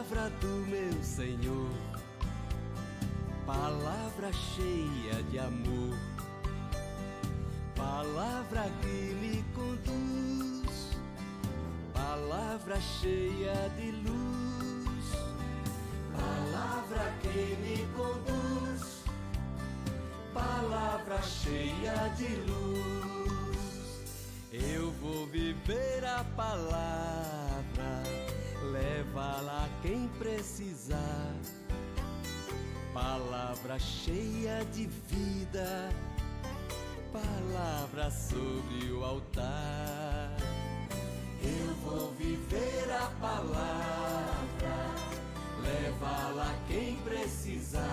Palavra do meu Senhor, palavra cheia de amor, palavra que me conduz, palavra cheia de luz, palavra que me conduz, palavra cheia de luz. Eu vou viver a palavra, leva-la quem precisar. Palavra cheia de vida, palavra sobre o altar. Eu vou viver a palavra, leva-la quem precisar.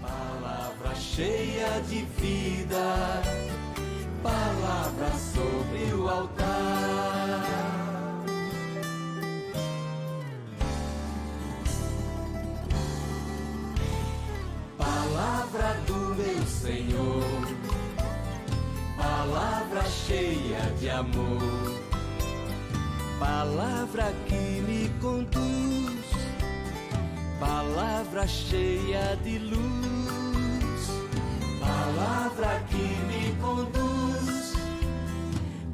Palavra cheia de vida, palavra sobre o altar. Palavra do meu Senhor, palavra cheia de amor, palavra que me conduz, palavra cheia de luz, palavra que me conduz,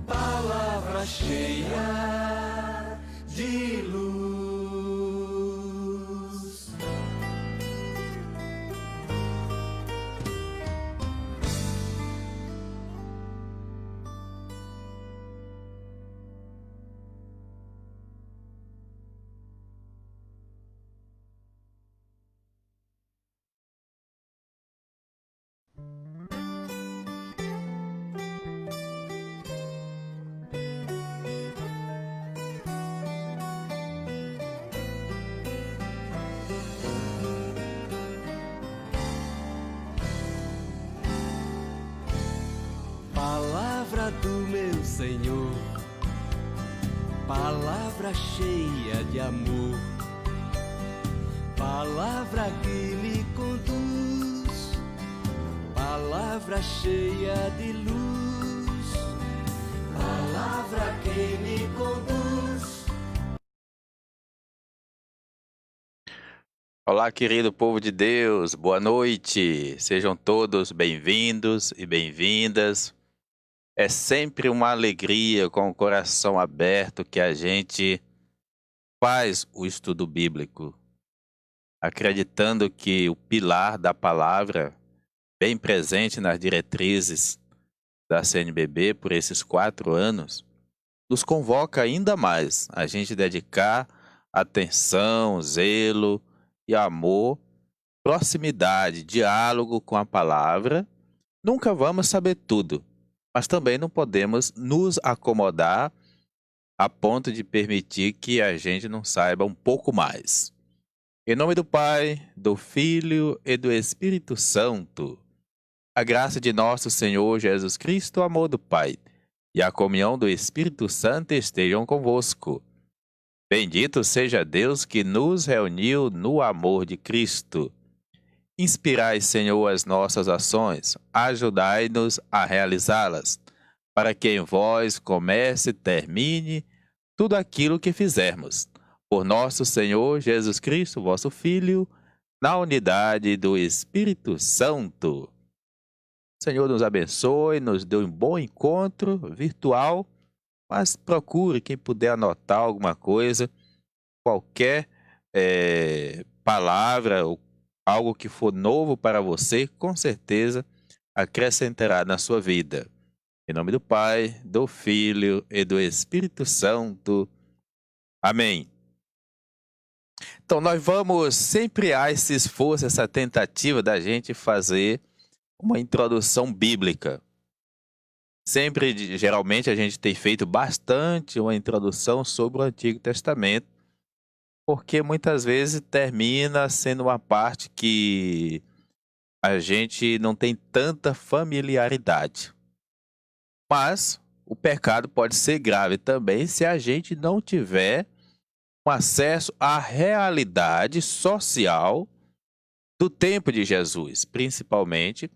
palavra cheia de luz. Palavra do meu Senhor, palavra cheia de amor, palavra que me conduz, palavra cheia de luz, palavra que me conduz. Olá, querido povo de Deus, boa noite. Sejam todos bem-vindos e bem-vindas. É sempre uma alegria, com o coração aberto, que a gente faz o estudo bíblico, acreditando que o pilar da palavra, bem presente nas diretrizes da CNBB por esses 4 anos, nos convoca ainda mais a gente dedicar atenção, zelo e amor, proximidade, diálogo com a palavra. Nunca vamos saber tudo, mas também não podemos nos acomodar a ponto de permitir que a gente não saiba um pouco mais. Em nome do Pai, do Filho e do Espírito Santo, a graça de nosso Senhor Jesus Cristo, o amor do Pai e a comunhão do Espírito Santo estejam convosco. Bendito seja Deus que nos reuniu no amor de Cristo. Inspirai, Senhor, as nossas ações, ajudai-nos a realizá-las, para que em vós comece e termine tudo aquilo que fizermos. Por nosso Senhor Jesus Cristo, vosso Filho, na unidade do Espírito Santo. O Senhor nos abençoe, nos dê um bom encontro virtual, mas procure, quem puder anotar alguma coisa, qualquer palavra ou algo que for novo para você, com certeza acrescentará na sua vida. Em nome do Pai, do Filho e do Espírito Santo. Amém. Então, nós vamos sempre a esse esforço, essa tentativa da gente fazer uma introdução bíblica. Geralmente, a gente tem feito bastante uma introdução sobre o Antigo Testamento, porque muitas vezes termina sendo uma parte que a gente não tem tanta familiaridade. Mas o pecado pode ser grave também se a gente não tiver um acesso à realidade social do tempo de Jesus, principalmente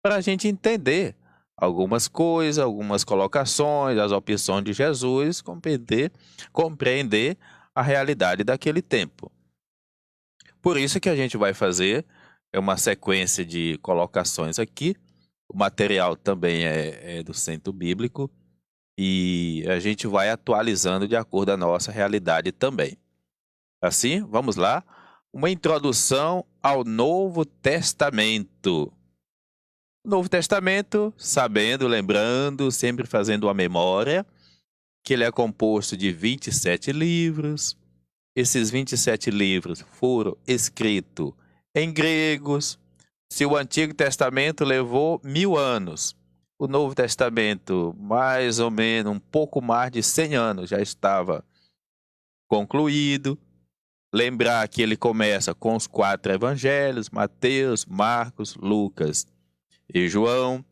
para a gente entender algumas coisas, algumas colocações, as opções de Jesus, compreender a realidade daquele tempo. Por isso que a gente vai fazer uma sequência de colocações aqui. O material também é do Centro Bíblico e a gente vai atualizando de acordo com a nossa realidade também. Assim, vamos lá. Uma introdução ao Novo Testamento. O Novo Testamento, sabendo, lembrando, sempre fazendo uma memória, que ele é composto de 27 livros. Esses 27 livros foram escritos em gregos. Se o Antigo Testamento levou 1000 anos, o Novo Testamento, mais ou menos, um pouco mais de 100 anos, já estava concluído. Lembrar que ele começa com os 4 evangelhos, Mateus, Marcos, Lucas e João.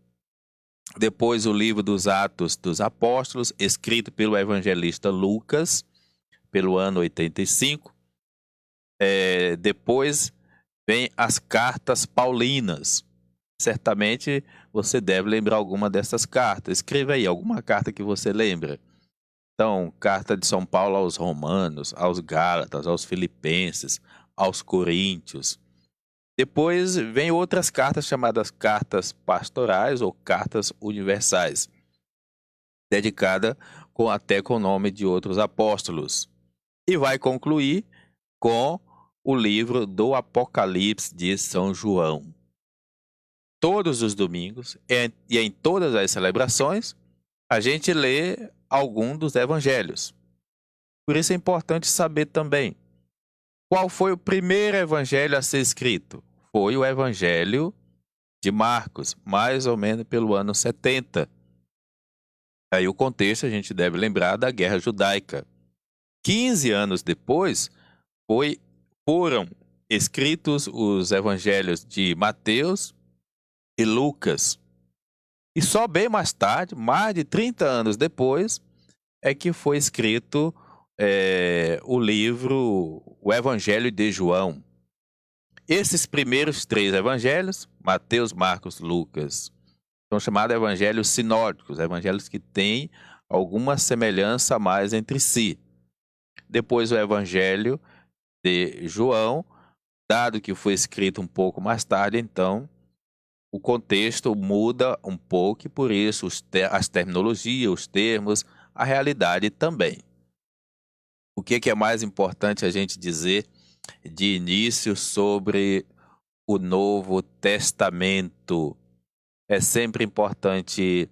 Depois o livro dos Atos dos Apóstolos, escrito pelo evangelista Lucas, pelo ano 85. Depois vem as cartas paulinas. Certamente você deve lembrar alguma dessas cartas. Escreva aí alguma carta que você lembra. Então, carta de São Paulo aos Romanos, aos Gálatas, aos Filipenses, aos Coríntios. Depois vem outras cartas chamadas cartas pastorais ou cartas universais, dedicada até com o nome de outros apóstolos. E vai concluir com o livro do Apocalipse de São João. Todos os domingos e em todas as celebrações, a gente lê algum dos evangelhos. Por isso é importante saber também qual foi o primeiro evangelho a ser escrito. Foi o evangelho de Marcos, mais ou menos pelo ano 70. Aí o contexto a gente deve lembrar da Guerra Judaica. 15 anos depois, foram escritos os evangelhos de Mateus e Lucas. E só bem mais tarde, mais de 30 anos depois, é que foi escrito o Evangelho de João. Esses primeiros 3 evangelhos, Mateus, Marcos, Lucas, são chamados evangelhos sinóticos, evangelhos que têm alguma semelhança a mais entre si. Depois o Evangelho de João, dado que foi escrito um pouco mais tarde, então o contexto muda um pouco e por isso as terminologias, os termos, a realidade também. O que é mais importante a gente dizer de início sobre o Novo Testamento? É sempre importante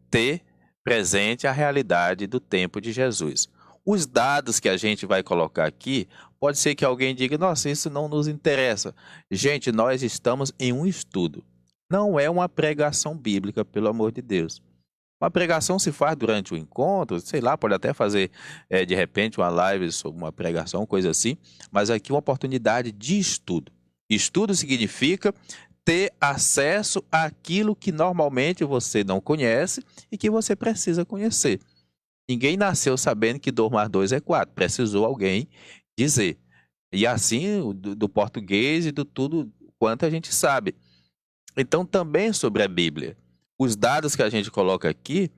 ter presente a realidade do tempo de Jesus. Os dados que a gente vai colocar aqui, pode ser que alguém diga, nossa, isso não nos interessa. Gente, nós estamos em um estudo. Não é uma pregação bíblica, pelo amor de Deus. Uma pregação se faz durante o encontro, sei lá, pode até fazer, de repente, uma live sobre uma pregação, coisa assim. Mas aqui uma oportunidade de estudo. Estudo significa ter acesso àquilo que normalmente você não conhece e que você precisa conhecer. Ninguém nasceu sabendo que 2 mais 2 é 4. Precisou alguém dizer. E assim, do português e do tudo quanto a gente sabe. Então, também sobre a Bíblia. Os dados que a gente coloca aqui,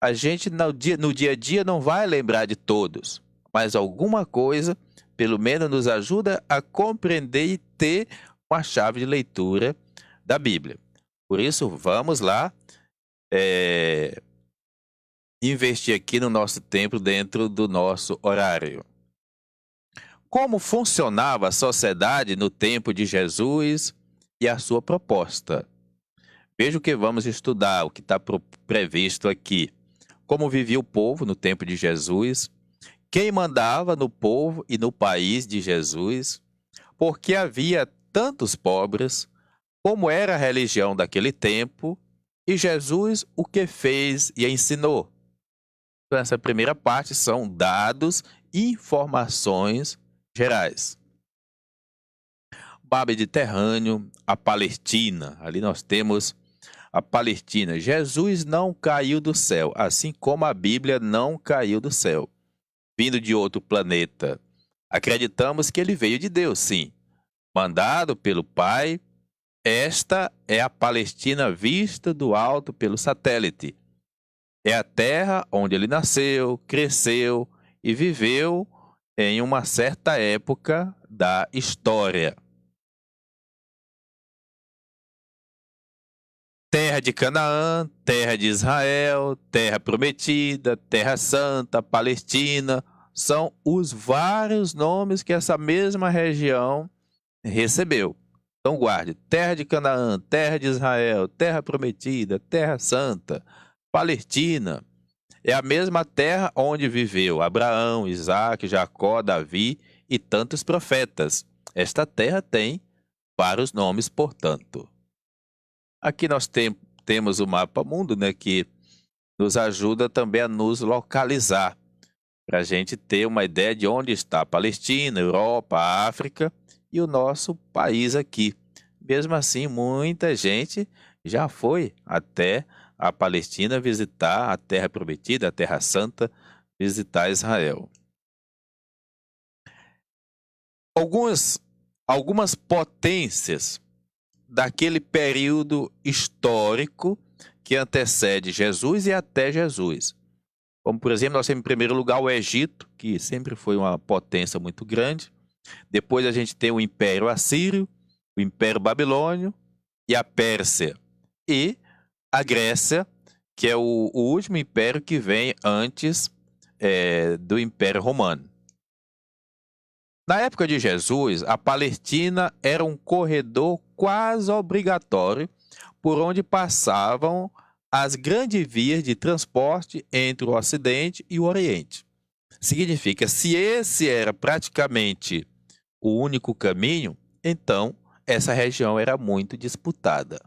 a gente no dia a dia não vai lembrar de todos. Mas alguma coisa, pelo menos, nos ajuda a compreender e ter uma chave de leitura da Bíblia. Por isso, vamos lá investir aqui no nosso tempo dentro do nosso horário. Como funcionava a sociedade no tempo de Jesus e a sua proposta? Veja o que vamos estudar, o que está previsto aqui. Como vivia o povo no tempo de Jesus, quem mandava no povo e no país de Jesus, porque havia tantos pobres, como era a religião daquele tempo, e Jesus o que fez e ensinou. Então, essa primeira parte são dados e informações gerais. Mar Mediterrâneo, a Palestina. Ali nós temos a Palestina. Jesus não caiu do céu, assim como a Bíblia não caiu do céu, vindo de outro planeta. Acreditamos que ele veio de Deus, sim, mandado pelo Pai. Esta é a Palestina vista do alto pelo satélite. É a terra onde ele nasceu, cresceu e viveu em uma certa época da história. Terra de Canaã, terra de Israel, terra prometida, terra santa, Palestina, são os vários nomes que essa mesma região recebeu. Então guarde, terra de Canaã, terra de Israel, terra prometida, terra santa, Palestina. É a mesma terra onde viveu Abraão, Isaque, Jacó, Davi e tantos profetas. Esta terra tem vários nomes, portanto. Aqui nós temos o mapa mundo, né, que nos ajuda também a nos localizar, para a gente ter uma ideia de onde está a Palestina, Europa, África e o nosso país aqui. Mesmo assim, muita gente já foi até a Palestina visitar a Terra Prometida, a Terra Santa, visitar Israel. Algumas potências daquele período histórico que antecede Jesus e até Jesus. Como, por exemplo, nós temos em primeiro lugar o Egito, que sempre foi uma potência muito grande. Depois a gente tem o Império Assírio, o Império Babilônio e a Pérsia. E a Grécia, que é o último império que vem antes do Império Romano. Na época de Jesus, a Palestina era um corredor quase obrigatório por onde passavam as grandes vias de transporte entre o Ocidente e o Oriente. Significa, se esse era praticamente o único caminho, então essa região era muito disputada.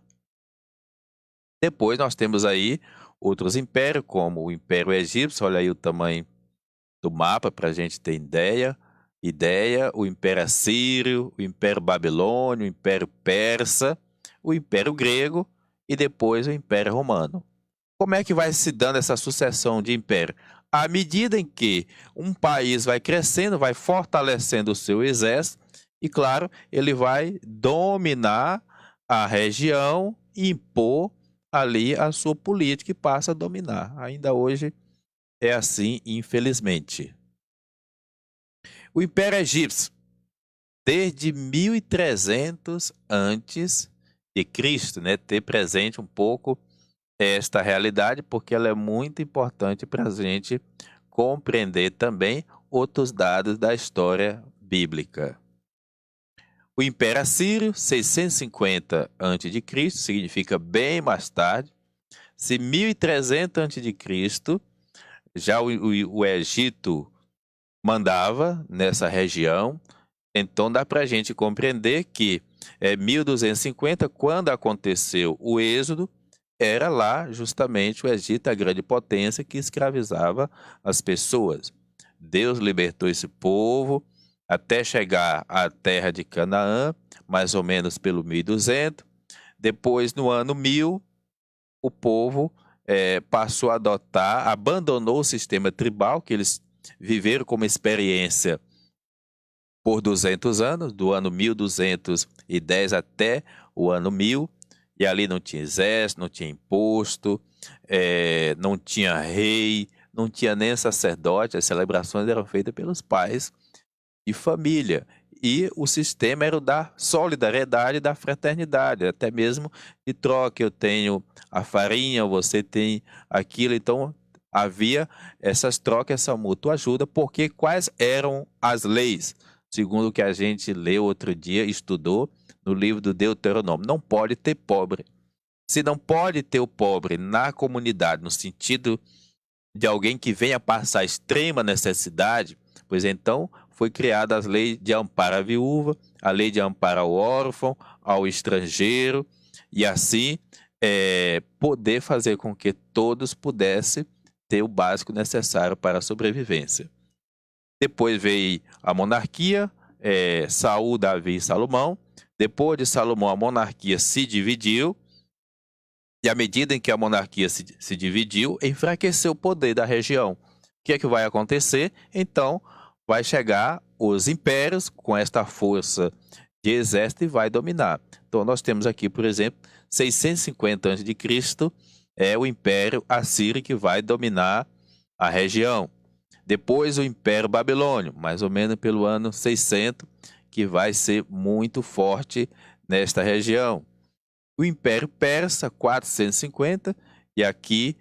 Depois nós temos aí outros impérios, como o Império Egípcio, olha aí o tamanho do mapa para a gente ter ideia, o Império Assírio, o Império Babilônio, o Império Persa, o Império Grego e depois o Império Romano. Como é que vai se dando essa sucessão de império? À medida em que um país vai crescendo, vai fortalecendo o seu exército e, claro, ele vai dominar a região e impor ali a sua política e passa a dominar. Ainda hoje é assim, infelizmente. O Império Egípcio, desde 1300 antes de Cristo, né, ter presente um pouco esta realidade, porque ela é muito importante para a gente compreender também outros dados da história bíblica. O Império Assírio, 650 a.C., significa bem mais tarde. Se 1300 a.C., já o Egito mandava nessa região, então dá para a gente compreender que 1250, quando aconteceu o Êxodo, era lá justamente o Egito, a grande potência que escravizava as pessoas. Deus libertou esse povo até chegar à terra de Canaã, mais ou menos pelo 1200. Depois, no ano 1000, o povo passou a adotar, abandonou o sistema tribal que eles viveram como experiência por 200 anos, do ano 1210 até o ano 1000. E ali não tinha exército, não tinha imposto, não tinha rei, não tinha nem sacerdote. As celebrações eram feitas pelos pais de família. E o sistema era o da solidariedade, da fraternidade, até mesmo de troca. Eu tenho a farinha, você tem aquilo. Então havia essas trocas, essa mútua ajuda, porque quais eram as leis? Segundo o que a gente leu outro dia, estudou, no livro do Deuteronômio, não pode ter pobre. Se não pode ter o pobre na comunidade, no sentido de alguém que venha passar extrema necessidade, pois então foi criada as leis de amparo à viúva, a lei de amparo ao órfão, ao estrangeiro, e assim poder fazer com que todos pudessem ter o básico necessário para a sobrevivência. Depois veio a monarquia, Saul, Davi e Salomão. Depois de Salomão, a monarquia se dividiu, e à medida em que a monarquia se dividiu, enfraqueceu o poder da região. O que é que vai acontecer? Então, vai chegar os impérios com esta força de exército e vai dominar. Então, nós temos aqui, por exemplo, 650 a.C., é o Império Assírio que vai dominar a região. Depois o Império Babilônio, mais ou menos pelo ano 600, que vai ser muito forte nesta região. O Império Persa, 450, e aqui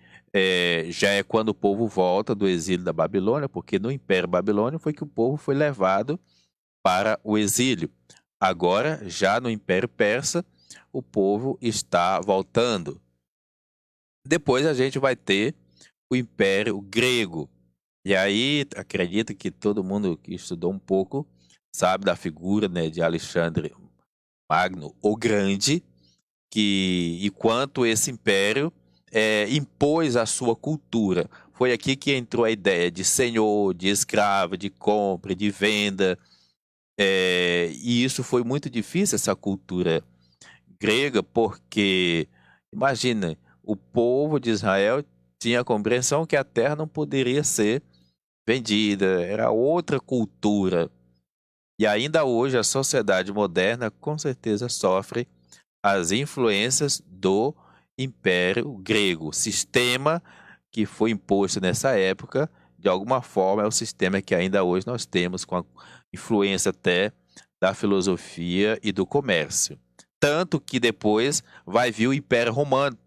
já é quando o povo volta do exílio da Babilônia, porque no Império Babilônio foi que o povo foi levado para o exílio. Agora, já no Império Persa, o povo está voltando. Depois a gente vai ter o Império Grego. E aí, acredito que todo mundo que estudou um pouco sabe da figura, né, de Alexandre Magno, o Grande, e quanto esse império impôs a sua cultura. Foi aqui que entrou a ideia de senhor, de escravo, de compra, de venda. E isso foi muito difícil, essa cultura grega, porque, imagina, o povo de Israel tinha a compreensão que a terra não poderia ser vendida, era outra cultura. E ainda hoje a sociedade moderna com certeza sofre as influências do Império Grego. O sistema que foi imposto nessa época, de alguma forma, é o sistema que ainda hoje nós temos, com a influência até da filosofia e do comércio. Tanto que depois vai vir o Império Romano.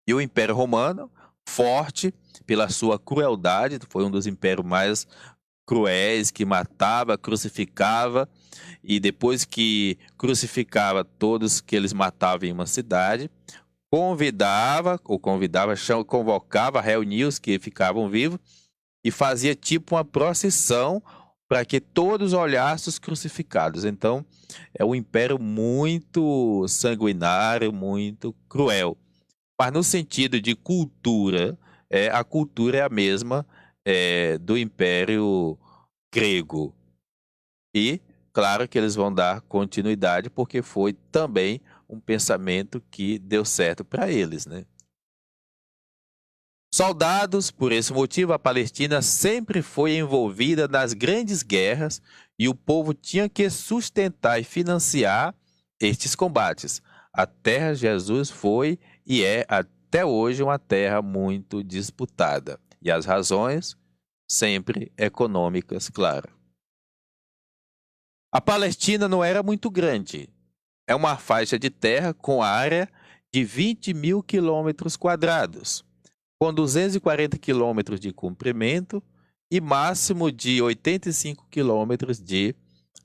E o Império Romano, forte pela sua crueldade, foi um dos impérios mais cruéis, que matava, crucificava, e depois que crucificava todos que eles matavam em uma cidade, convocava, reunia os que ficavam vivos e fazia tipo uma procissão para que todos olhassem os crucificados. Então, é um império muito sanguinário, muito cruel. Mas no sentido de cultura, a cultura é a mesma do Império Grego. E, claro que eles vão dar continuidade, porque foi também um pensamento que deu certo para eles, né? Soldados, por esse motivo, a Palestina sempre foi envolvida nas grandes guerras e o povo tinha que sustentar e financiar estes combates. A terra de Jesus foi e é até hoje uma terra muito disputada. E as razões, sempre econômicas, claro. A Palestina não era muito grande. É uma faixa de terra com área de 20 mil quilômetros quadrados, com 240 quilômetros de comprimento e máximo de 85 quilômetros de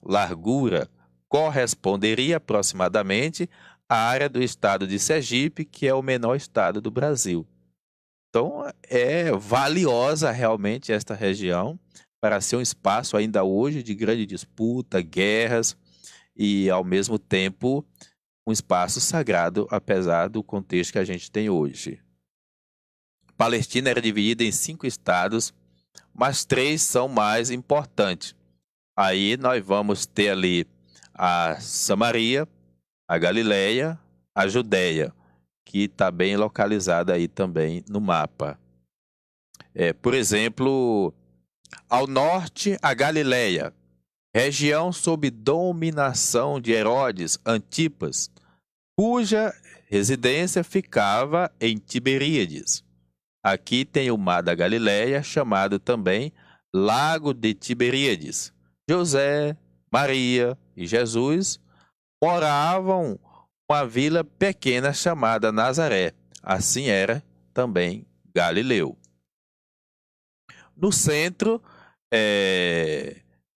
largura. Corresponderia aproximadamente à área do estado de Sergipe, que é o menor estado do Brasil. Então, é valiosa realmente esta região para ser um espaço ainda hoje de grande disputa, guerras e, ao mesmo tempo, um espaço sagrado, apesar do contexto que a gente tem hoje. Palestina era dividida em 5 estados, mas 3 são mais importantes. Aí nós vamos ter ali a Samaria, a Galileia, a Judéia, que está bem localizada aí também no mapa. Por exemplo, ao norte, a Galileia, região sob dominação de Herodes Antipas, cuja residência ficava em Tiberíades. Aqui tem o mar da Galileia, chamado também Lago de Tiberíades. José, Maria e Jesus moravam uma vila pequena chamada Nazaré. Assim era também Galileu. No centro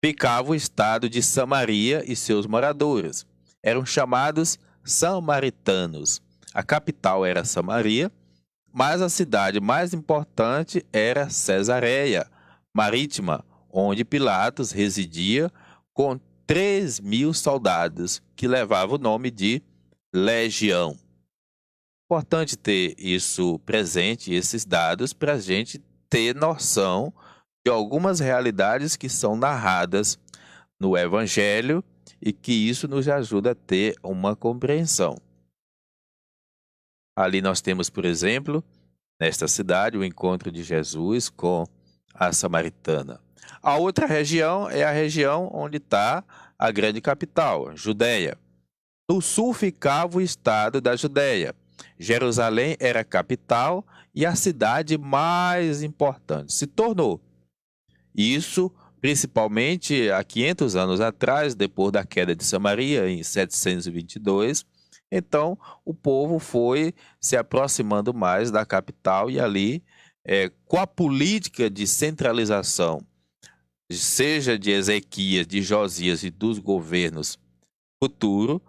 ficava o estado de Samaria e seus moradores. Eram chamados samaritanos. A capital era Samaria, mas a cidade mais importante era Cesareia Marítima, onde Pilatos residia com 3.000 soldados, que levava o nome de Legião. Importante ter isso presente, esses dados, para a gente ter noção de algumas realidades que são narradas no Evangelho e que isso nos ajuda a ter uma compreensão. Ali nós temos, por exemplo, nesta cidade, o encontro de Jesus com a samaritana. A outra região é a região onde está a grande capital, Judéia. No sul ficava o estado da Judéia. Jerusalém era a capital e a cidade mais importante. Se tornou Isso principalmente há 500 anos atrás, depois da queda de Samaria, em 722. Então, o povo foi se aproximando mais da capital e ali, com a política de centralização, seja de Ezequias, de Josias e dos governos futuros,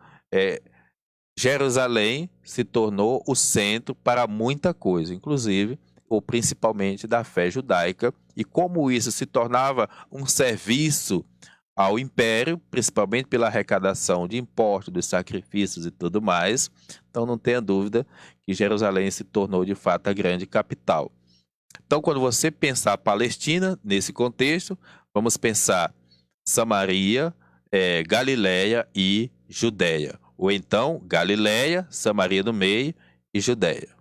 Jerusalém se tornou o centro para muita coisa, inclusive ou principalmente da fé judaica, e como isso se tornava um serviço ao império, principalmente pela arrecadação de impostos, dos sacrifícios e tudo mais. Então não tenha dúvida que Jerusalém se tornou de fato a grande capital. Então, quando você pensar Palestina, nesse contexto, vamos pensar Samaria, Galileia e Judéia. Ou então, Galileia, Samaria no meio e Judéia.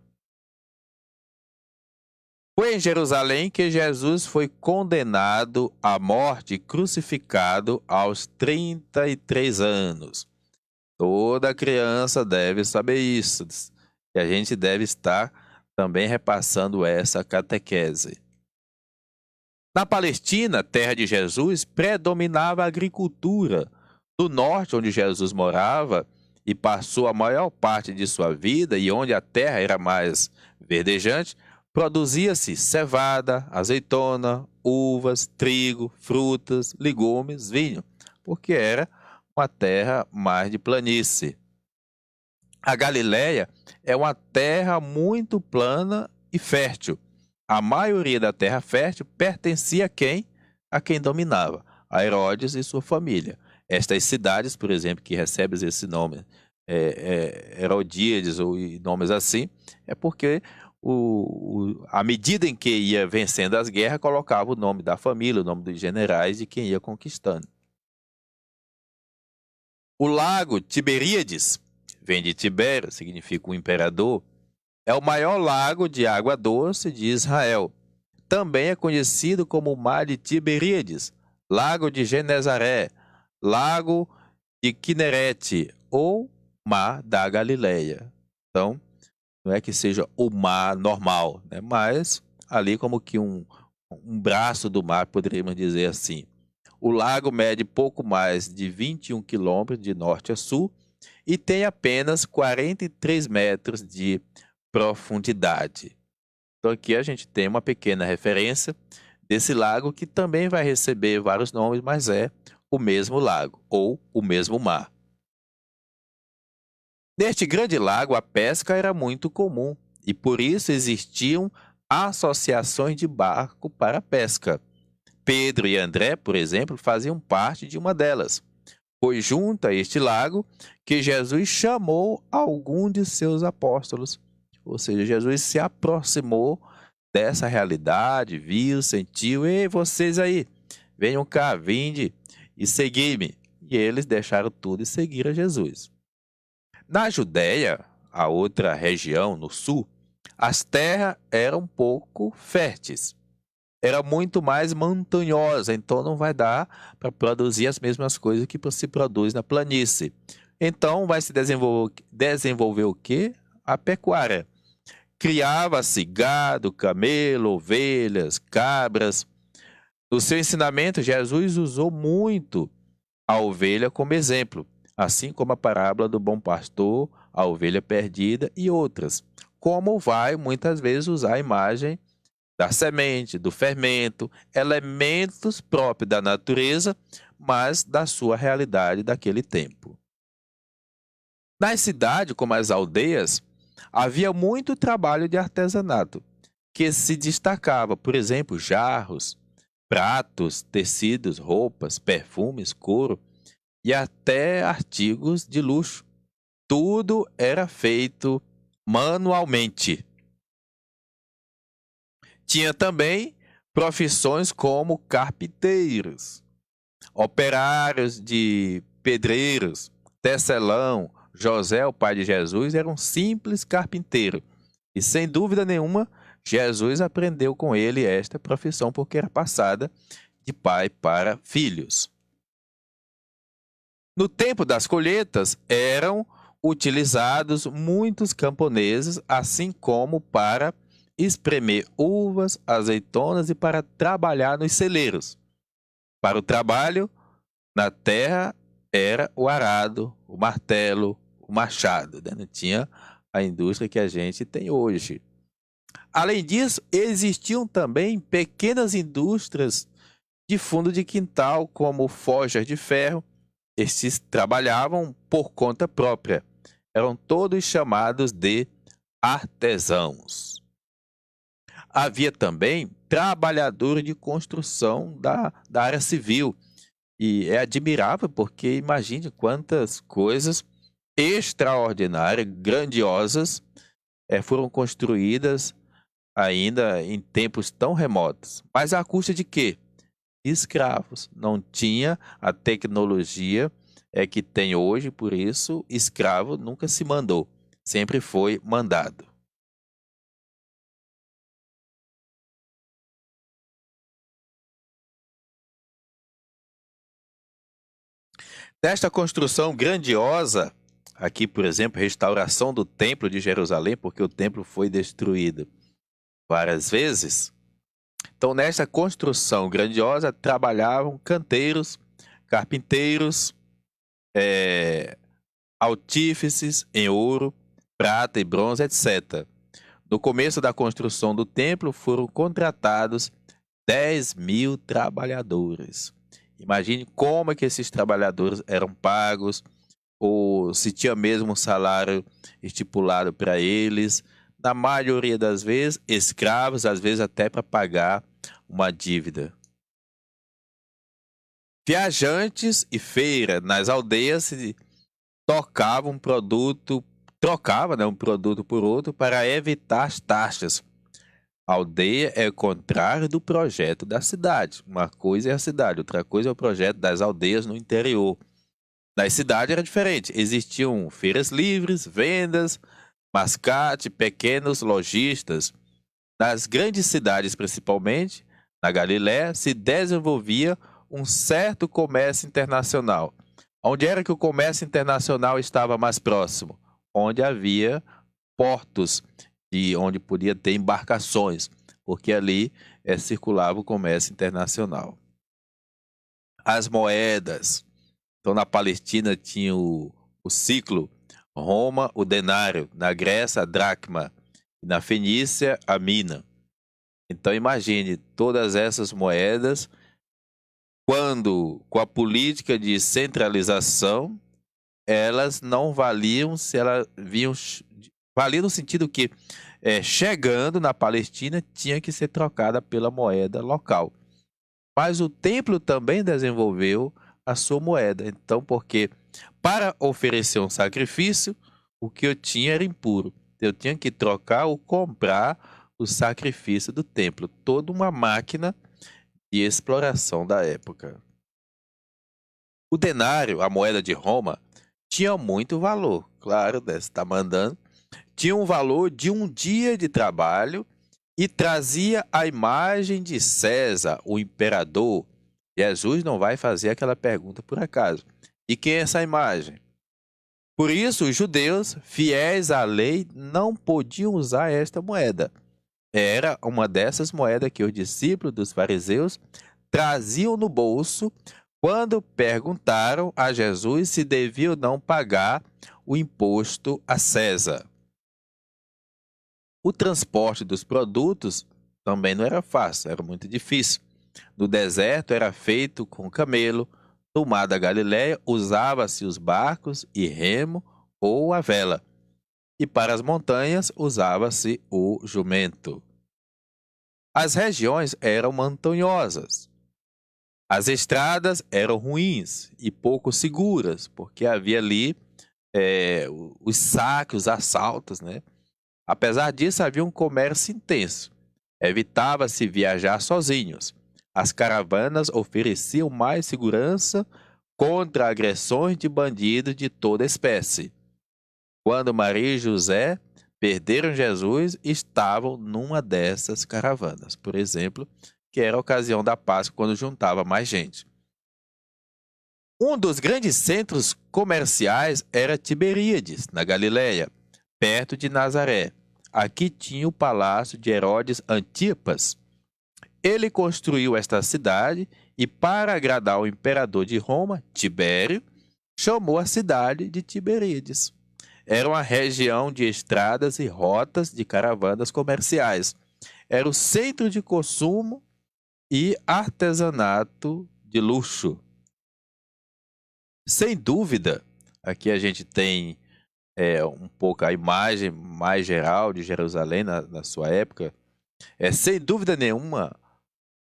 Foi em Jerusalém que Jesus foi condenado à morte e crucificado aos 33 anos. Toda criança deve saber isso. E a gente deve estar também repassando essa catequese. Na Palestina, terra de Jesus, predominava a agricultura. No norte, onde Jesus morava e passou a maior parte de sua vida e onde a terra era mais verdejante, produzia-se cevada, azeitona, uvas, trigo, frutas, legumes, vinho, porque era uma terra mais de planície. A Galileia é uma terra muito plana e fértil. A maioria da terra fértil pertencia a quem? A quem dominava, a Herodes e sua família. Estas cidades, por exemplo, que recebem esse nome, Herodíades ou nomes assim, é porque à medida em que ia vencendo as guerras, colocava o nome da família, o nome dos generais de quem ia conquistando. O lago Tiberíades, vem de Tibério, significa o imperador, é o maior lago de água doce de Israel. Também é conhecido como o Mar de Tiberíades, Lago de Genezaré, Lago de Quinerete ou Mar da Galileia. Então, não é que seja o mar normal, né? Mas ali como que um braço do mar, poderíamos dizer assim. O lago mede pouco mais de 21 quilômetros de norte a sul e tem apenas 43 metros de profundidade. Então aqui a gente tem uma pequena referência desse lago que também vai receber vários nomes, mas é o mesmo lago ou o mesmo mar. Neste grande lago, a pesca era muito comum e por isso existiam associações de barco para a pesca. Pedro e André, por exemplo, faziam parte de uma delas. Foi junto a este lago que Jesus chamou algum de seus apóstolos. Ou seja, Jesus se aproximou dessa realidade, viu, sentiu, ei, vocês aí, venham cá, vinde e segui-me. E eles deixaram tudo e seguiram Jesus. Na Judéia, a outra região no sul, as terras eram pouco férteis. Era muito mais montanhosa, então não vai dar para produzir as mesmas coisas que se produz na planície. Então vai se desenvolver o quê? A pecuária. Criava-se gado, camelo, ovelhas, cabras. No seu ensinamento, Jesus usou muito a ovelha como exemplo, assim como a parábola do bom pastor, a ovelha perdida e outras. Como vai muitas vezes usar a imagem da semente, do fermento, elementos próprios da natureza, mas da sua realidade daquele tempo. Nas cidades, como as aldeias, havia muito trabalho de artesanato, que se destacava, por exemplo, jarros, pratos, tecidos, roupas, perfumes, couro e até artigos de luxo. Tudo era feito manualmente. Tinha também profissões como carpinteiros, operários de pedreiros, tecelão. José, o pai de Jesus, era um simples carpinteiro. E sem dúvida nenhuma, Jesus aprendeu com ele esta profissão porque era passada de pai para filhos. No tempo das colheitas, eram utilizados muitos camponeses, assim como para espremer uvas, azeitonas e para trabalhar nos celeiros. Para o trabalho na terra era o arado, o martelo, o machado, né? Não tinha a indústria que a gente tem hoje. Além disso, existiam também pequenas indústrias de fundo de quintal, como forjas de ferro. Estes trabalhavam por conta própria. Eram todos chamados de artesãos. Havia também trabalhadores de construção da área civil. E é admirável porque imagine quantas coisas extraordinárias, grandiosas, foram construídas ainda em tempos tão remotos. Mas à custa de quê? Escravos. Não tinha a tecnologia que tem hoje, por isso escravo nunca se mandou, sempre foi mandado. Desta construção grandiosa, aqui, por exemplo, restauração do Templo de Jerusalém, porque o templo foi destruído várias vezes. Então, nesta construção grandiosa, trabalhavam canteiros, carpinteiros, artífices em ouro, prata e bronze, etc. No começo da construção do templo, foram contratados 10.000 trabalhadores. Imagine como é que esses trabalhadores eram pagos, ou se tinha mesmo um salário estipulado para eles. Na maioria das vezes, escravos, às vezes até para pagar uma dívida. Viajantes e feira nas aldeias se trocavam um produto por outro para evitar as taxas. A aldeia é o contrário do projeto da cidade. Uma coisa é a cidade, outra coisa é o projeto das aldeias no interior. Na cidade era diferente. Existiam feiras livres, vendas, mascate, pequenos lojistas. Nas grandes cidades, principalmente, na Galiléia, se desenvolvia um certo comércio internacional. Onde era que o comércio internacional estava mais próximo? Onde havia portos, de onde podia ter embarcações, porque ali circulava o comércio internacional. As moedas. Então, na Palestina tinha o ciclo, Roma, o denário, na Grécia, a dracma, e na Fenícia, a mina. Então, imagine todas essas moedas, quando, com a política de centralização, elas não valiam se elas valia no sentido que, chegando na Palestina, tinha que ser trocada pela moeda local. Mas o templo também desenvolveu a sua moeda. Então, porque para oferecer um sacrifício, o que eu tinha era impuro. Eu tinha que trocar ou comprar o sacrifício do templo. Toda uma máquina de exploração da época. O denário, a moeda de Roma, tinha muito valor. Claro, você está mandando. Tinha um valor de um dia de trabalho e trazia a imagem de César, o imperador. Jesus não vai fazer aquela pergunta por acaso. E quem é essa imagem? Por isso, os judeus, fiéis à lei, não podiam usar esta moeda. Era uma dessas moedas que os discípulos dos fariseus traziam no bolso quando perguntaram a Jesus se devia ou não pagar o imposto a César. O transporte dos produtos também não era fácil, era muito difícil. No deserto era feito com camelo, no mar da Galiléia usava-se os barcos e remo ou a vela, e para as montanhas usava-se o jumento. As regiões eram montanhosas. As estradas eram ruins e pouco seguras, porque havia ali os saques, os assaltos, né? Apesar disso, havia um comércio intenso. Evitava-se viajar sozinhos. As caravanas ofereciam mais segurança contra agressões de bandidos de toda espécie. Quando Maria e José perderam Jesus, estavam numa dessas caravanas, por exemplo, que era a ocasião da Páscoa, quando juntava mais gente. Um dos grandes centros comerciais era Tiberíades, na Galiléia, perto de Nazaré. aqui tinha o palácio de Herodes Antipas. Ele construiu esta cidade e, para agradar o imperador de Roma, Tibério, chamou a cidade de Tiberíades. Era uma região de estradas e rotas de caravanas comerciais. Era o centro de consumo e artesanato de luxo. Sem dúvida, aqui a gente tem um pouco a imagem mais geral de Jerusalém na sua época. Sem dúvida nenhuma,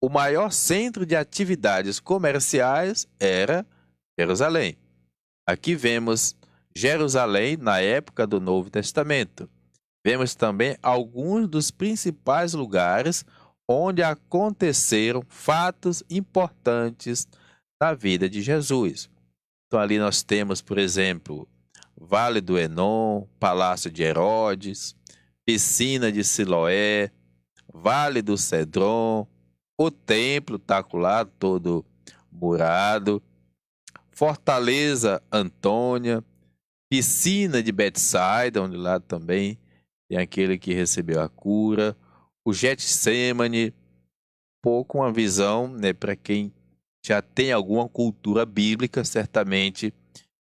o maior centro de atividades comerciais era Jerusalém. Aqui vemos Jerusalém na época do Novo Testamento. Vemos também alguns dos principais lugares onde aconteceram fatos importantes na vida de Jesus. Então ali nós temos, por exemplo, Vale do Enom, Palácio de Herodes, Piscina de Siloé, Vale do Cedron, o templo está lá todo murado, Fortaleza Antônia, Piscina de Betsaida, onde lá também tem aquele que recebeu a cura, o Getsemane, pouco uma visão, né, para quem já tem alguma cultura bíblica, certamente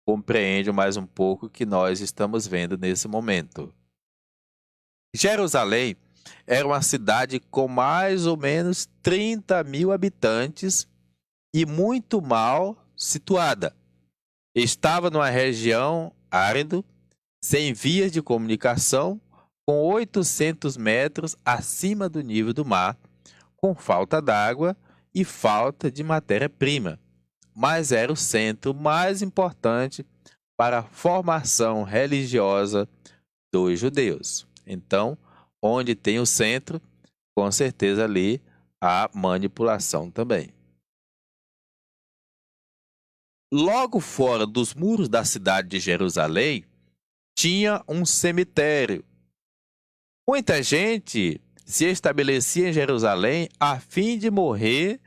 compreende mais um pouco o que nós estamos vendo nesse momento. Jerusalém era uma cidade com mais ou menos 30 mil habitantes e muito mal situada. Estava numa região árida, sem vias de comunicação, com 800 metros acima do nível do mar, com falta d'água e falta de matéria-prima, mas era o centro mais importante para a formação religiosa dos judeus. Então, onde tem o centro, com certeza ali há manipulação também. Logo fora dos muros da cidade de Jerusalém, tinha um cemitério. Muita gente se estabelecia em Jerusalém a fim de morrer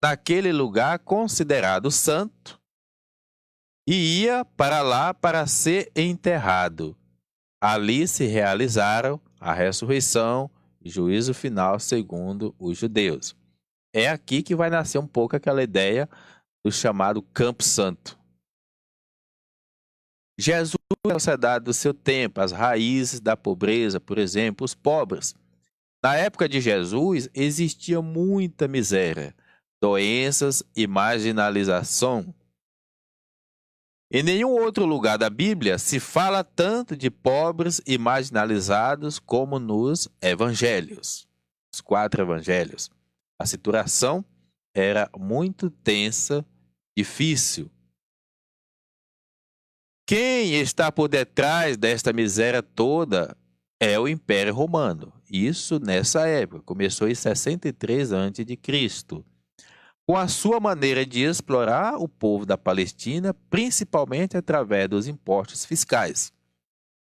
naquele lugar considerado santo e ia para lá para ser enterrado. Ali se realizaram a ressurreição e juízo final segundo os judeus. É aqui que vai nascer um pouco aquela ideia do chamado Campo Santo. Jesus é a sociedade do seu tempo, as raízes da pobreza, por exemplo, os pobres. Na época de Jesus existia muita miséria, doenças e marginalização. Em nenhum outro lugar da Bíblia se fala tanto de pobres e marginalizados como nos evangelhos, os 4 evangelhos. A situação era muito tensa, difícil. Quem está por detrás desta miséria toda é o Império Romano. Isso nessa época, começou em 63 a.C., com a sua maneira de explorar o povo da Palestina, principalmente através dos impostos fiscais.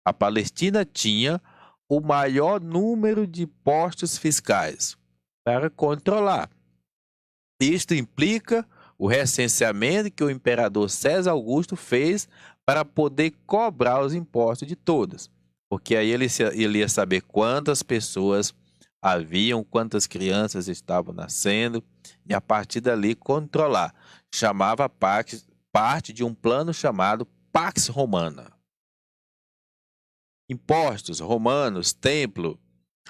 A Palestina tinha o maior número de impostos fiscais para controlar. Isto implica o recenseamento que o imperador César Augusto fez para poder cobrar os impostos de todos. Porque aí ele ia saber quantas pessoas haviam, quantas crianças estavam nascendo, e a partir dali controlar. Chamava parte de um plano chamado Pax Romana. Impostos romanos, templo.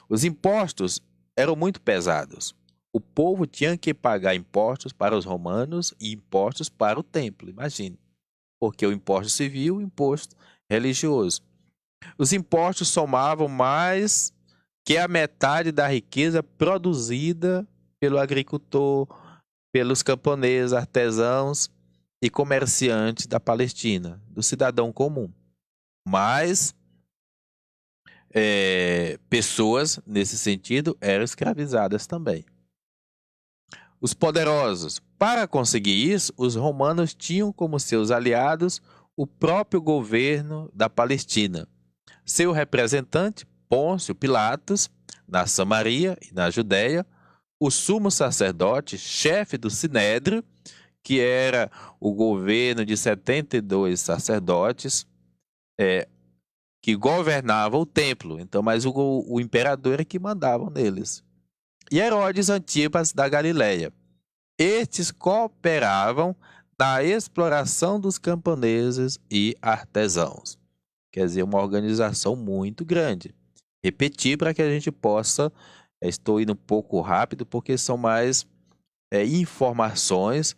Os impostos eram muito pesados. O povo tinha que pagar impostos para os romanos e impostos para o templo, imagine. Porque o imposto civil e o imposto religioso. Os impostos somavam mais que a metade da riqueza produzida pelo agricultor, pelos camponeses, artesãos e comerciantes da Palestina, do cidadão comum. Mas pessoas, nesse sentido, eram escravizadas também. Os poderosos. Para conseguir isso, os romanos tinham como seus aliados o próprio governo da Palestina. Seu representante, Pôncio Pilatos, na Samaria e na Judéia, o sumo sacerdote, chefe do Sinédrio, que era o governo de 72 sacerdotes, que governava o templo. Então, mas o imperador era que mandava neles. E Herodes Antipas da Galileia. Estes cooperavam na exploração dos camponeses e artesãos. Quer dizer, uma organização muito grande. Repetir para que a gente possa... Estou indo um pouco rápido porque são mais informações.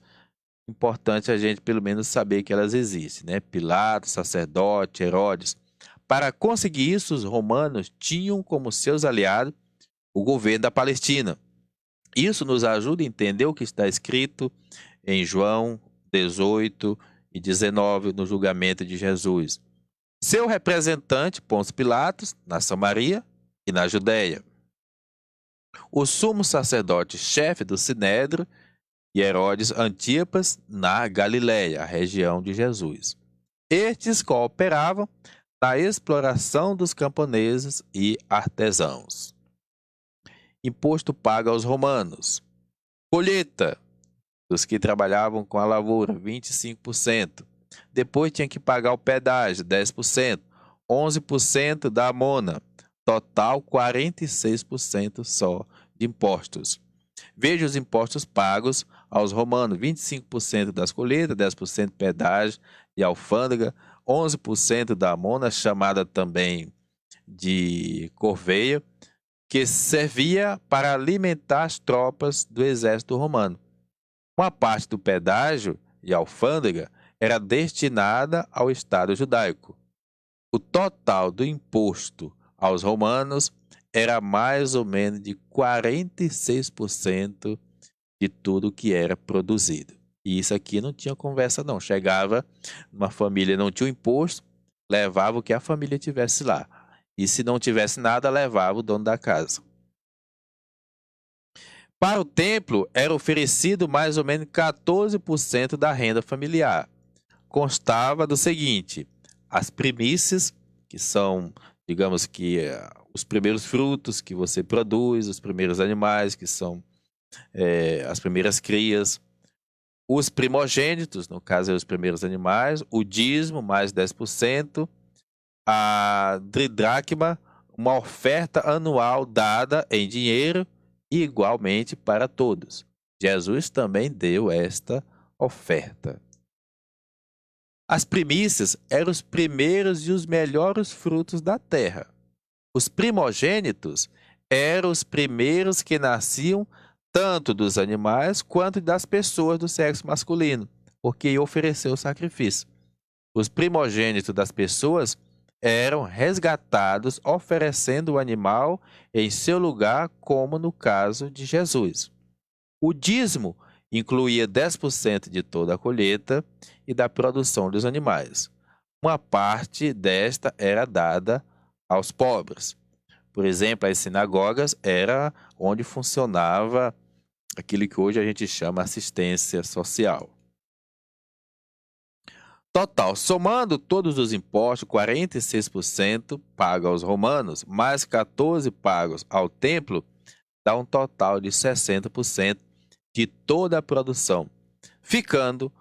Importante a gente pelo menos saber que elas existem, né? Pilatos, sacerdote, Herodes. Para conseguir isso, os romanos tinham como seus aliados o governo da Palestina. Isso nos ajuda a entender o que está escrito em João 18 e 19, no julgamento de Jesus. Seu representante, Pôncio Pilatos, na Samaria e na Judéia. O sumo sacerdote chefe do Sinédrio e Herodes Antipas na Galileia, a região de Jesus. Estes cooperavam na exploração dos camponeses e artesãos. Imposto pago aos romanos. Colheita dos que trabalhavam com a lavoura, 25%. Depois tinha que pagar o pedágio, 10%. 11% da amona. Total, 46% só de impostos. Veja os impostos pagos aos romanos: 25% das colheitas, 10% pedágio e alfândega, 11% da amona, chamada também de corveia, que servia para alimentar as tropas do exército romano. Uma parte do pedágio e alfândega era destinada ao Estado judaico. O total do imposto aos romanos era mais ou menos de 46% de tudo que era produzido. E isso aqui não tinha conversa não. Chegava, uma família não tinha o imposto, levava o que a família tivesse lá. E se não tivesse nada, levava o dono da casa. Para o templo, era oferecido mais ou menos 14% da renda familiar. Constava do seguinte: as primícias, que são, digamos que, os primeiros frutos que você produz, os primeiros animais, que são as primeiras crias, os primogênitos, no caso, os primeiros animais, o dízimo, mais 10%, a dridracma, uma oferta anual dada em dinheiro e igualmente para todos. Jesus também deu esta oferta. As primícias eram os primeiros e os melhores frutos da terra. Os primogênitos eram os primeiros que nasciam tanto dos animais quanto das pessoas do sexo masculino, porque ia oferecer o sacrifício. Os primogênitos das pessoas eram resgatados oferecendo o animal em seu lugar, como no caso de Jesus. O dízimo incluía 10% de toda a colheita e da produção dos animais. Uma parte desta era dada aos pobres. Por exemplo, as sinagogas era onde funcionava aquilo que hoje a gente chama assistência social. Total, somando todos os impostos, 46% pago aos romanos, mais 14% pagos ao templo, dá um total de 60% de toda a produção, ficando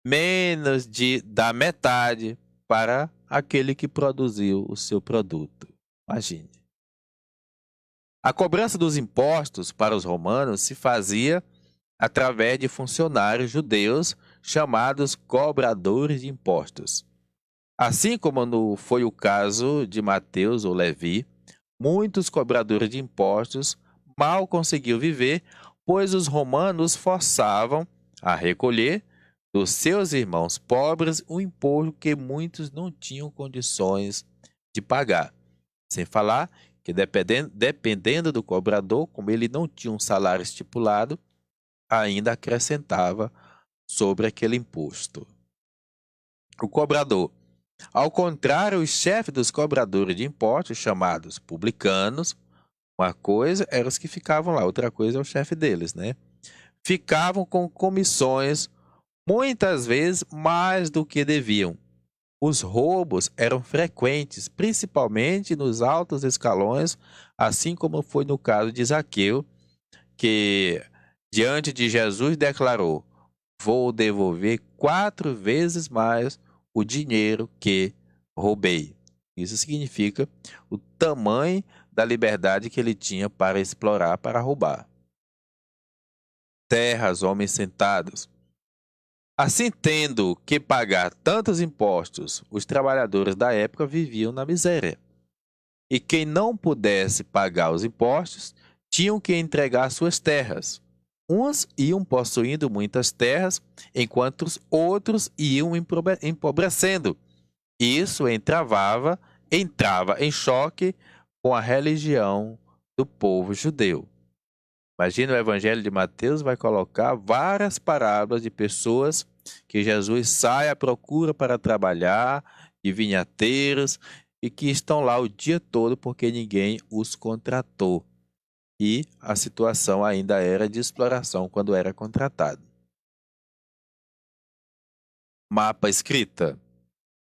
menos da metade para aquele que produziu o seu produto. Imagine. A cobrança dos impostos para os romanos se fazia através de funcionários judeus chamados cobradores de impostos. Assim como foi o caso de Mateus ou Levi, muitos cobradores de impostos mal conseguiam viver, pois os romanos forçavam a recolher dos seus irmãos pobres o imposto que muitos não tinham condições de pagar. Sem falar que, dependendo do cobrador, como ele não tinha um salário estipulado, ainda acrescentava sobre aquele imposto. O cobrador. Ao contrário, os chefes dos cobradores de impostos, chamados publicanos, uma coisa eram os que ficavam lá, outra coisa é o chefe deles, né? Ficavam com comissões, muitas vezes mais do que deviam. Os roubos eram frequentes, principalmente nos altos escalões, assim como foi no caso de Zaqueu, que diante de Jesus declarou: vou devolver 4 vezes mais o dinheiro que roubei. Isso significa o tamanho da liberdade que ele tinha para explorar, para roubar. Terras, homens sentados. Assim, tendo que pagar tantos impostos, os trabalhadores da época viviam na miséria. E quem não pudesse pagar os impostos, tinham que entregar suas terras. Uns iam possuindo muitas terras, enquanto os outros iam empobrecendo. Isso entrava em choque com a religião do povo judeu. Imagina, o Evangelho de Mateus vai colocar várias parábolas de pessoas que Jesus sai à procura para trabalhar, de vinhateiros, e que estão lá o dia todo porque ninguém os contratou. E a situação ainda era de exploração quando era contratado. Mapa escrita.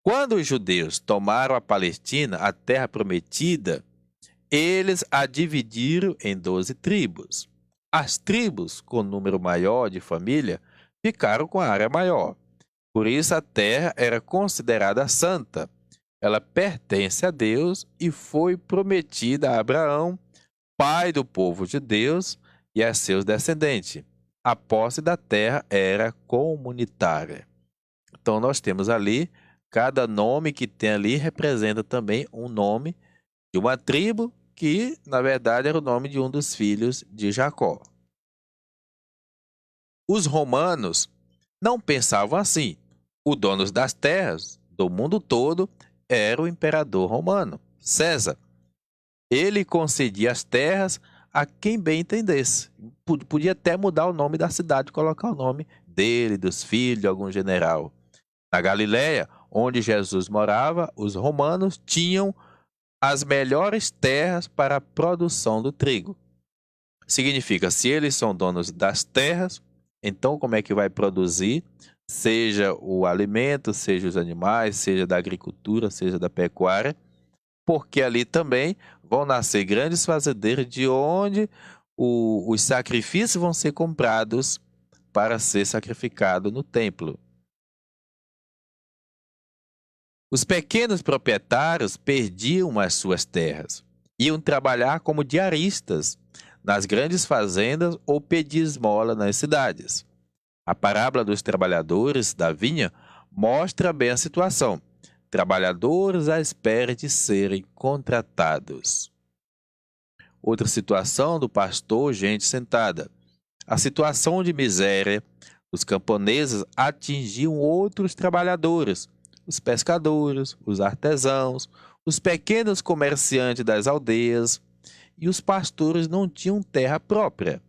Quando os judeus tomaram a Palestina, a terra prometida, eles a dividiram em 12 tribos. As tribos com número maior de família ficaram com a área maior. Por isso a terra era considerada santa. Ela pertence a Deus e foi prometida a Abraão, pai do povo de Deus, e a seus descendentes. A posse da terra era comunitária. Então nós temos ali, cada nome que tem ali representa também um nome de uma tribo que, na verdade, era o nome de um dos filhos de Jacó. Os romanos não pensavam assim. O dono das terras do mundo todo era o imperador romano, César. Ele concedia as terras a quem bem entendesse. Podia até mudar o nome da cidade, colocar o nome dele, dos filhos de algum general. Na Galiléia, onde Jesus morava, os romanos tinham as melhores terras para a produção do trigo. Significa, se eles são donos das terras, então como é que vai produzir? Seja o alimento, seja os animais, seja da agricultura, seja da pecuária, porque ali também vão nascer grandes fazendeiros de onde os sacrifícios vão ser comprados para ser sacrificado no templo. Os pequenos proprietários perdiam as suas terras, iam trabalhar como diaristas nas grandes fazendas ou pedir esmola nas cidades. A parábola dos trabalhadores da vinha mostra bem a situação. Trabalhadores à espera de serem contratados. Outra situação do pastor, gente sentada. A situação de miséria dos camponeses atingiam outros trabalhadores, os pescadores, os artesãos, os pequenos comerciantes das aldeias, e os pastores não tinham terra própria,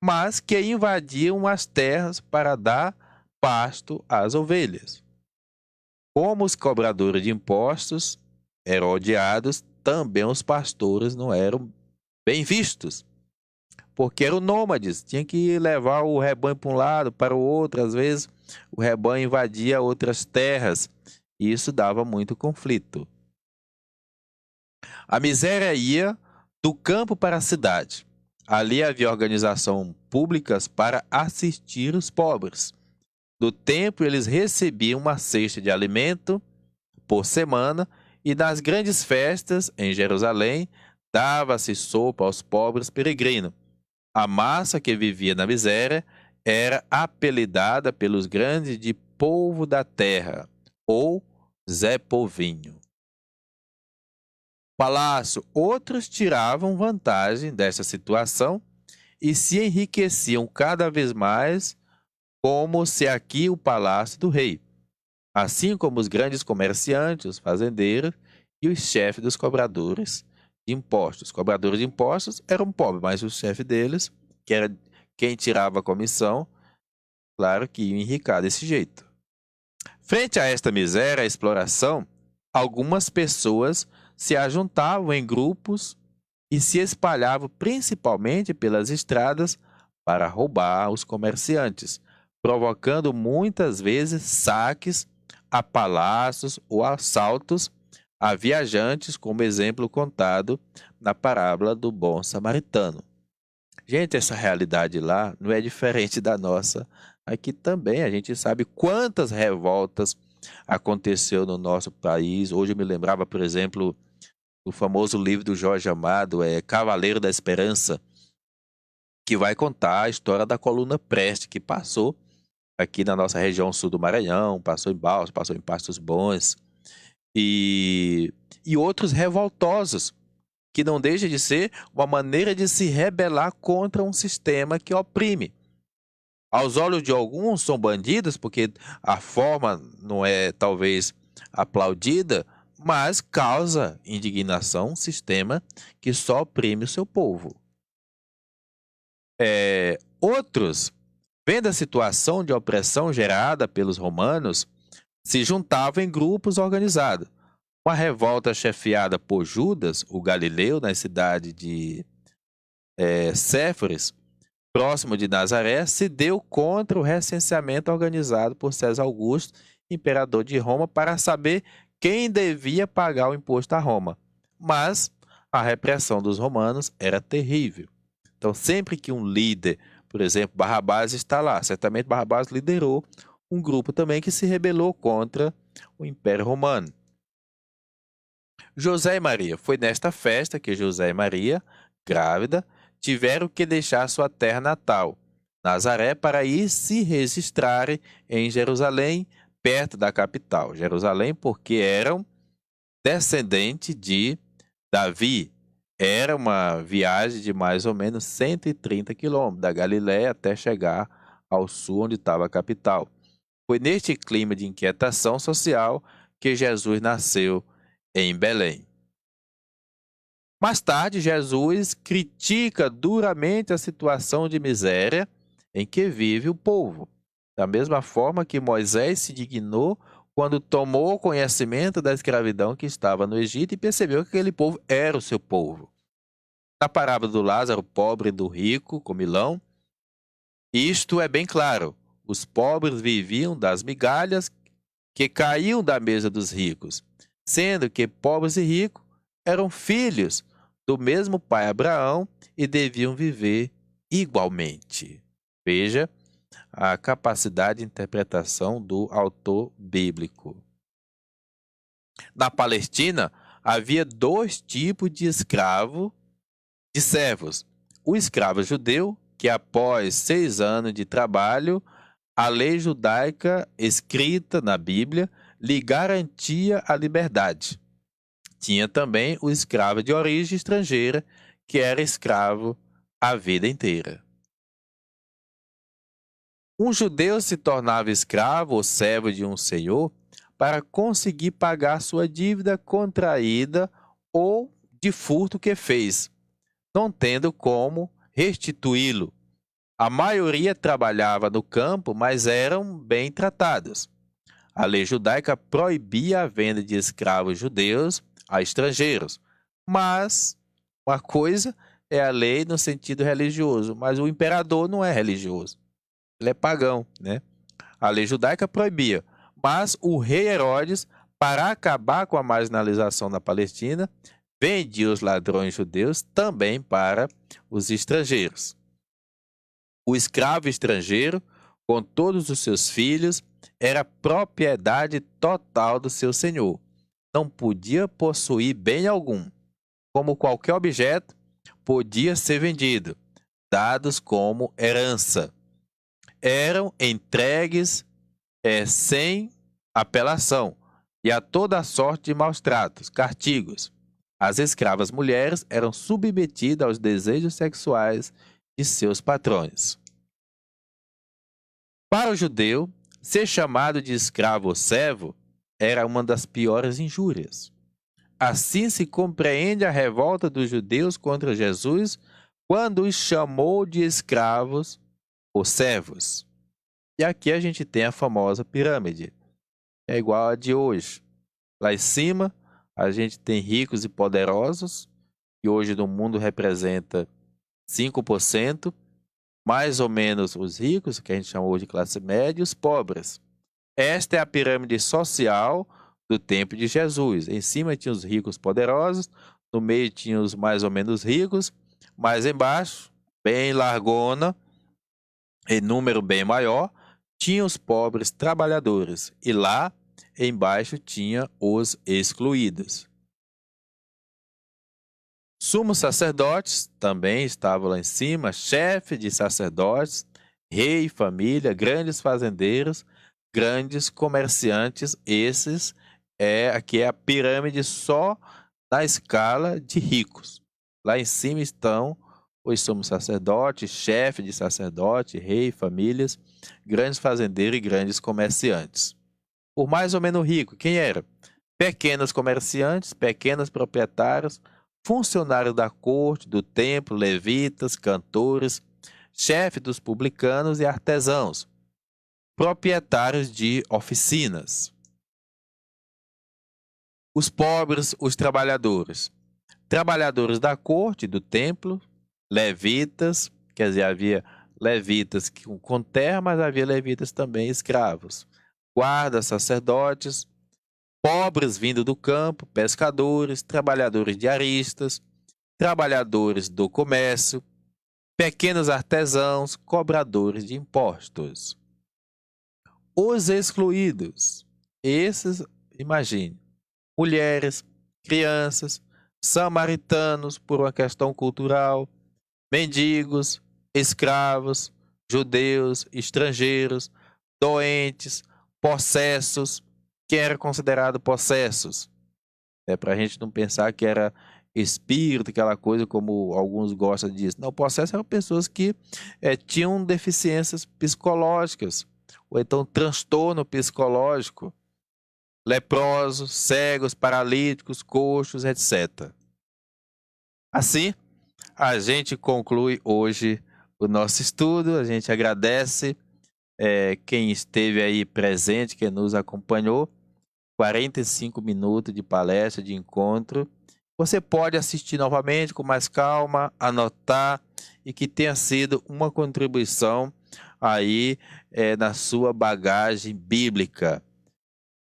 mas que invadiam as terras para dar pasto às ovelhas. Como os cobradores de impostos eram odiados, também os pastores não eram bem vistos, porque eram nômades, tinham que levar o rebanho para um lado, para o outro, às vezes o rebanho invadia outras terras, e isso dava muito conflito. A miséria ia do campo para a cidade. Ali havia organizações públicas para assistir os pobres. Do templo eles recebiam uma cesta de alimento por semana, e nas grandes festas em Jerusalém dava-se sopa aos pobres peregrinos. A massa que vivia na miséria era apelidada pelos grandes de povo da terra, ou Zé Povinho. Palácio, outros tiravam vantagem dessa situação e se enriqueciam cada vez mais, como se aqui o palácio do rei, assim como os grandes comerciantes, os fazendeiros e os chefes dos cobradores de impostos. Os cobradores de impostos eram pobres, mas o chefe deles, que era quem tirava a comissão, claro que ia enricar desse jeito. Frente a esta miséria, a exploração, algumas pessoas se ajuntavam em grupos e se espalhavam principalmente pelas estradas para roubar os comerciantes, provocando muitas vezes saques a palácios ou assaltos a viajantes, como exemplo contado na parábola do bom samaritano. Gente, essa realidade lá não é diferente da nossa. Aqui também a gente sabe quantas revoltas aconteceu no nosso país. Hoje eu me lembrava, por exemplo, do famoso livro do Jorge Amado, Cavaleiro da Esperança, que vai contar a história da coluna Preste, que passou aqui na nossa região sul do Maranhão, passou em Balsas, passou em Pastos Bons, e outros revoltosos, que não deixa de ser uma maneira de se rebelar contra um sistema que oprime. Aos olhos de alguns são bandidos, porque a forma não é talvez aplaudida, mas causa indignação um sistema que só oprime o seu povo. Outros, vendo a situação de opressão gerada pelos romanos, se juntavam em grupos organizados. Uma revolta chefiada por Judas, o galileu, na cidade de Séforis, próximo de Nazaré, se deu contra o recenseamento organizado por César Augusto, imperador de Roma, para saber quem devia pagar o imposto a Roma. Mas a repressão dos romanos era terrível. Então, sempre que um líder, por exemplo, Barrabás está lá, certamente Barrabás liderou um grupo também que se rebelou contra o Império Romano. José e Maria. Foi nesta festa que José e Maria, grávida, tiveram que deixar sua terra natal, Nazaré, para ir se registrarem em Jerusalém, perto da capital. Jerusalém, porque eram descendentes de Davi. Era uma viagem de mais ou menos 130 quilômetros, da Galiléia até chegar ao sul, onde estava a capital. Foi neste clima de inquietação social que Jesus nasceu em Belém. Mais tarde, Jesus critica duramente a situação de miséria em que vive o povo, da mesma forma que Moisés se dignou quando tomou conhecimento da escravidão que estava no Egito e percebeu que aquele povo era o seu povo. Na parábola do Lázaro, pobre e do rico, comilão, isto é bem claro. Os pobres viviam das migalhas que caíam da mesa dos ricos, sendo que pobres e ricos eram filhos do mesmo pai Abraão e deviam viver igualmente. Veja a capacidade de interpretação do autor bíblico. Na Palestina, havia dois tipos de servos. O escravo judeu, que após 6 anos de trabalho, a lei judaica escrita na Bíblia lhe garantia a liberdade. Tinha também o escravo de origem estrangeira, que era escravo a vida inteira. Um judeu se tornava escravo ou servo de um senhor para conseguir pagar sua dívida contraída ou de furto que fez, não tendo como restituí-lo. A maioria trabalhava no campo, mas eram bem tratados. A lei judaica proibia a venda de escravos judeus a estrangeiros. Mas uma coisa é a lei no sentido religioso, mas o imperador não é religioso. Ele é pagão, né? A lei judaica proibia, mas o rei Herodes, para acabar com a marginalização na Palestina, vendia os ladrões judeus também para os estrangeiros. O escravo estrangeiro, com todos os seus filhos, era propriedade total do seu senhor. Não podia possuir bem algum. Como qualquer objeto, podia ser vendido, dados como herança. Eram entregues sem apelação e a toda sorte de maus tratos, castigos. As escravas mulheres eram submetidas aos desejos sexuais de seus patrões. Para o judeu, ser chamado de escravo ou servo era uma das piores injúrias. Assim se compreende a revolta dos judeus contra Jesus quando os chamou de escravos ou servos. E aqui a gente tem a famosa pirâmide. É igual a de hoje. Lá em cima, a gente tem ricos e poderosos, que hoje no mundo representa 5%, mais ou menos os ricos, que a gente chama hoje de classe média, e os pobres. Esta é a pirâmide social do tempo de Jesus. Em cima tinha os ricos poderosos, no meio tinha os mais ou menos ricos, mais embaixo, bem largona, em número bem maior, tinha os pobres trabalhadores. E lá embaixo tinha os excluídos. Sumos sacerdotes também estavam lá em cima, chefe de sacerdotes, rei, família, grandes fazendeiros, grandes comerciantes. Esses aqui é a pirâmide só na escala de ricos. Lá em cima estão os sumos sacerdotes, chefe de sacerdote, rei, famílias, grandes fazendeiros e grandes comerciantes. O mais ou menos rico, quem era? Pequenos comerciantes, pequenos proprietários, funcionários da corte, do templo, levitas, cantores, chefe dos publicanos e artesãos, proprietários de oficinas. Os pobres, os trabalhadores. Trabalhadores da corte, do templo, levitas, quer dizer, havia levitas com terra, mas havia levitas também escravos. Guardas, sacerdotes, pobres vindo do campo, pescadores, trabalhadores diaristas, trabalhadores do comércio, pequenos artesãos, cobradores de impostos. Os excluídos, esses, imagine, mulheres, crianças, samaritanos por uma questão cultural, mendigos, escravos, judeus, estrangeiros, doentes, possessos. Quem era considerado possessos? Para a gente não pensar que era espírito, aquela coisa como alguns gostam de dizer. Não, possessos eram pessoas que tinham deficiências psicológicas, ou então transtorno psicológico, leprosos, cegos, paralíticos, coxos, etc. Assim, a gente conclui hoje o nosso estudo. A gente agradece quem esteve aí presente, quem nos acompanhou. 45 minutos de palestra, de encontro. Você pode assistir novamente com mais calma, anotar, e que tenha sido uma contribuição aí na sua bagagem bíblica.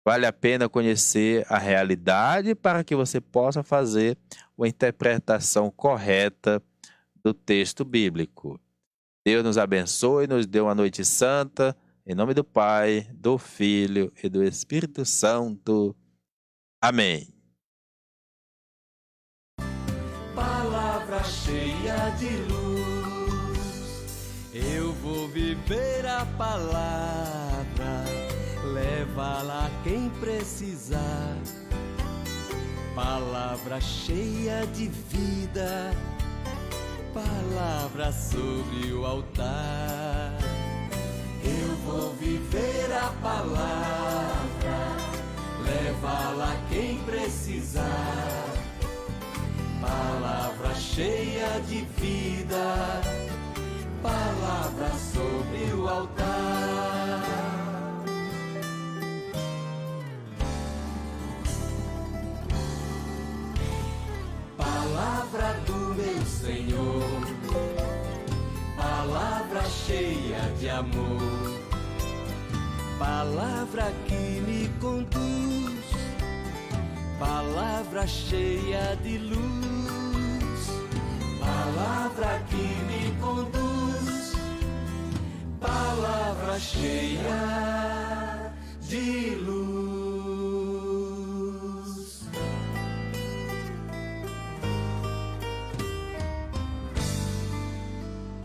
Vale a pena conhecer a realidade para que você possa fazer uma interpretação correta do texto bíblico. Deus nos abençoe, nos dê uma noite santa. Em nome do Pai, do Filho e do Espírito Santo. Amém. Palavra cheia de luz, eu vou viver a palavra, leva-la quem precisar. Palavra cheia de vida, palavra sobre o altar. Eu vou viver a palavra, leva-la quem precisar. Palavra cheia de vida, palavra sobre o altar. Palavra do meu Senhor, palavra cheia de amor, palavra que me conduz, palavra cheia de luz, palavra que me conduz, palavra cheia